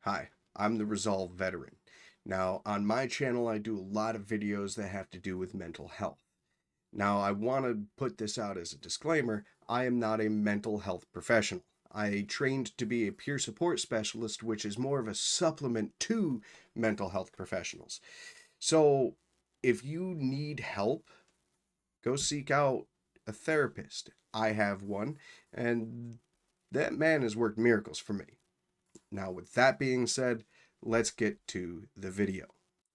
Hi, I'm the Resolve Veteran. Now, on my channel, I do a lot of videos that have to do with mental health. Now, I want to put this out as a disclaimer. I am not a mental health professional. I trained to be a peer support specialist, which is more of a supplement to mental health professionals. So, if you need help, go seek out a therapist. I have one, and that man has worked miracles for me. Now, with that being said, let's get to the video.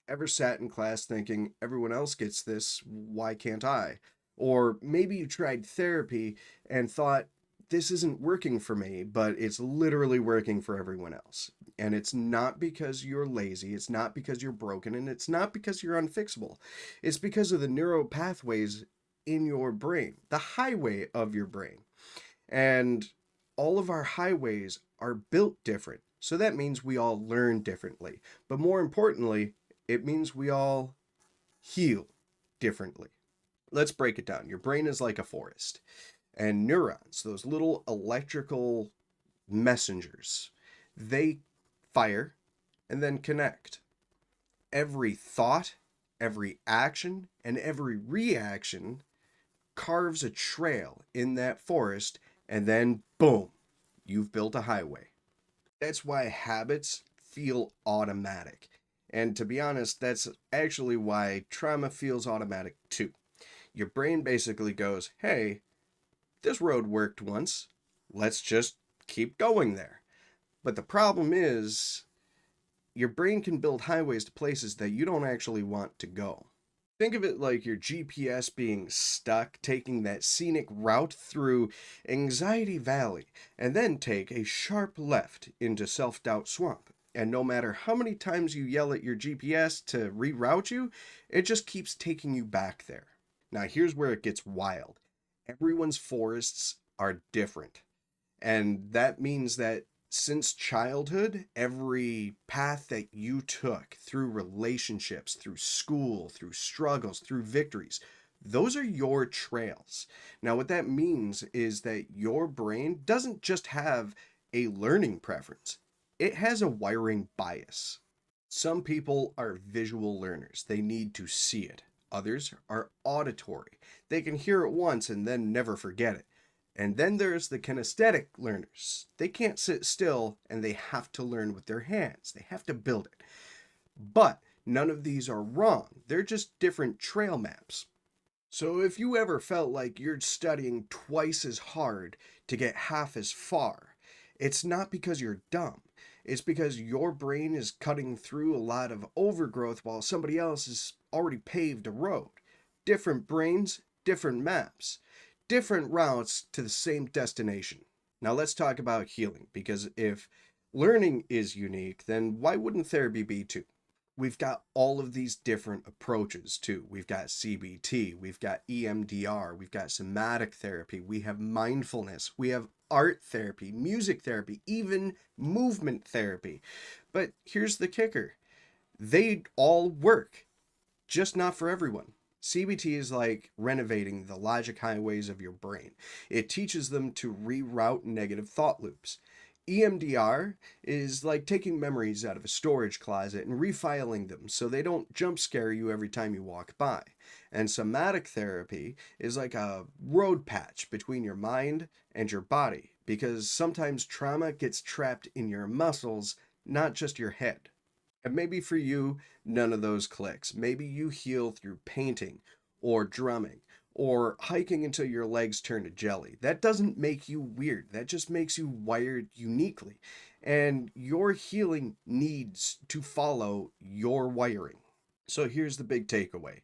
Ever sat in class thinking, everyone else gets this, why can't I? Or maybe you tried therapy and thought, this isn't working for me, but it's literally working for everyone else. And it's not because you're lazy, it's not because you're broken, and it's not because you're unfixable. It's because of the neural pathways in your brain, the highway of your brain. And all of our highways are built different. So that means we all learn differently. But more importantly, it means we all heal differently. Let's break it down. Your brain is like a forest, and neurons, those little electrical messengers, they fire and then connect. Every thought, every action, and every reaction carves a trail in that forest, and then boom, you've built a highway. That's why habits feel automatic. And to be honest, that's actually why trauma feels automatic too. Your brain basically goes, hey, this road worked once. Let's just keep going there. But the problem is, your brain can build highways to places that you don't actually want to go. Think of it like your GPS being stuck, taking that scenic route through Anxiety Valley, and then take a sharp left into Self Doubt Swamp. And no matter how many times you yell at your GPS to reroute you, it just keeps taking you back there. Now, here's where it gets wild. Everyone's forests are different. And that means that since childhood, every path that you took through relationships, through school, through struggles, through victories, those are your trails. Now, what that means is that your brain doesn't just have a learning preference, it has a wiring bias. Some people are visual learners, they need to see it. Others are auditory, they can hear it once and then never forget it. And then there's the kinesthetic learners. They can't sit still and they have to learn with their hands. They have to build it. But none of these are wrong. They're just different trail maps. So if you ever felt like you're studying twice as hard to get half as far, it's not because you're dumb. It's because your brain is cutting through a lot of overgrowth while somebody else has already paved a road. Different brains, different maps, different routes to the same destination. Now let's talk about healing, because if learning is unique, then why wouldn't therapy be too? We've got all of these different approaches too. We've got CBT, we've got EMDR, we've got somatic therapy, we have mindfulness, we have art therapy, music therapy, even movement therapy. But here's the kicker, they all work, just not for everyone. CBT is like renovating the logic highways of your brain. It teaches them to reroute negative thought loops. EMDR is like taking memories out of a storage closet and refiling them so they don't jump scare you every time you walk by. And somatic therapy is like a road patch between your mind and your body, because sometimes trauma gets trapped in your muscles, not just your head. And maybe for you, none of those clicks. Maybe you heal through painting or drumming or hiking until your legs turn to jelly. That doesn't make you weird. That just makes you wired uniquely. And your healing needs to follow your wiring. So here's the big takeaway.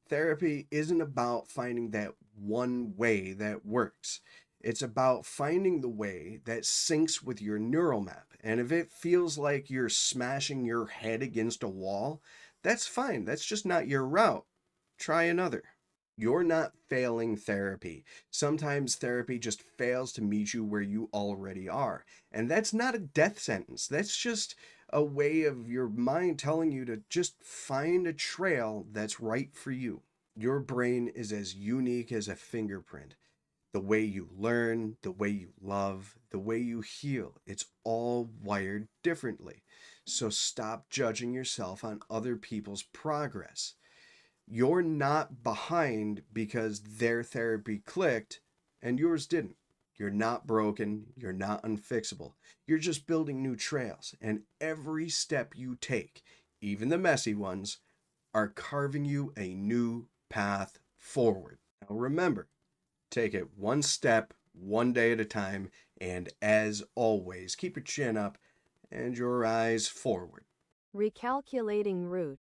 Therapy isn't about finding that one way that works. It's about finding the way that syncs with your neural map. And if it feels like you're smashing your head against a wall, that's fine. That's just not your route. Try another. You're not failing therapy. Sometimes therapy just fails to meet you where you already are. And that's not a death sentence. That's just a way of your mind telling you to just find a trail that's right for you. Your brain is as unique as a fingerprint. The way you learn, the way you love, the way you heal, it's all wired differently. So stop judging yourself on other people's progress. You're not behind because their therapy clicked and yours didn't. You're not broken. You're not unfixable. You're just building new trails. And every step you take, even the messy ones, are carving you a new path forward. Now remember, take it one step, one day at a time. And as always, keep your chin up and your eyes forward. Recalculating route.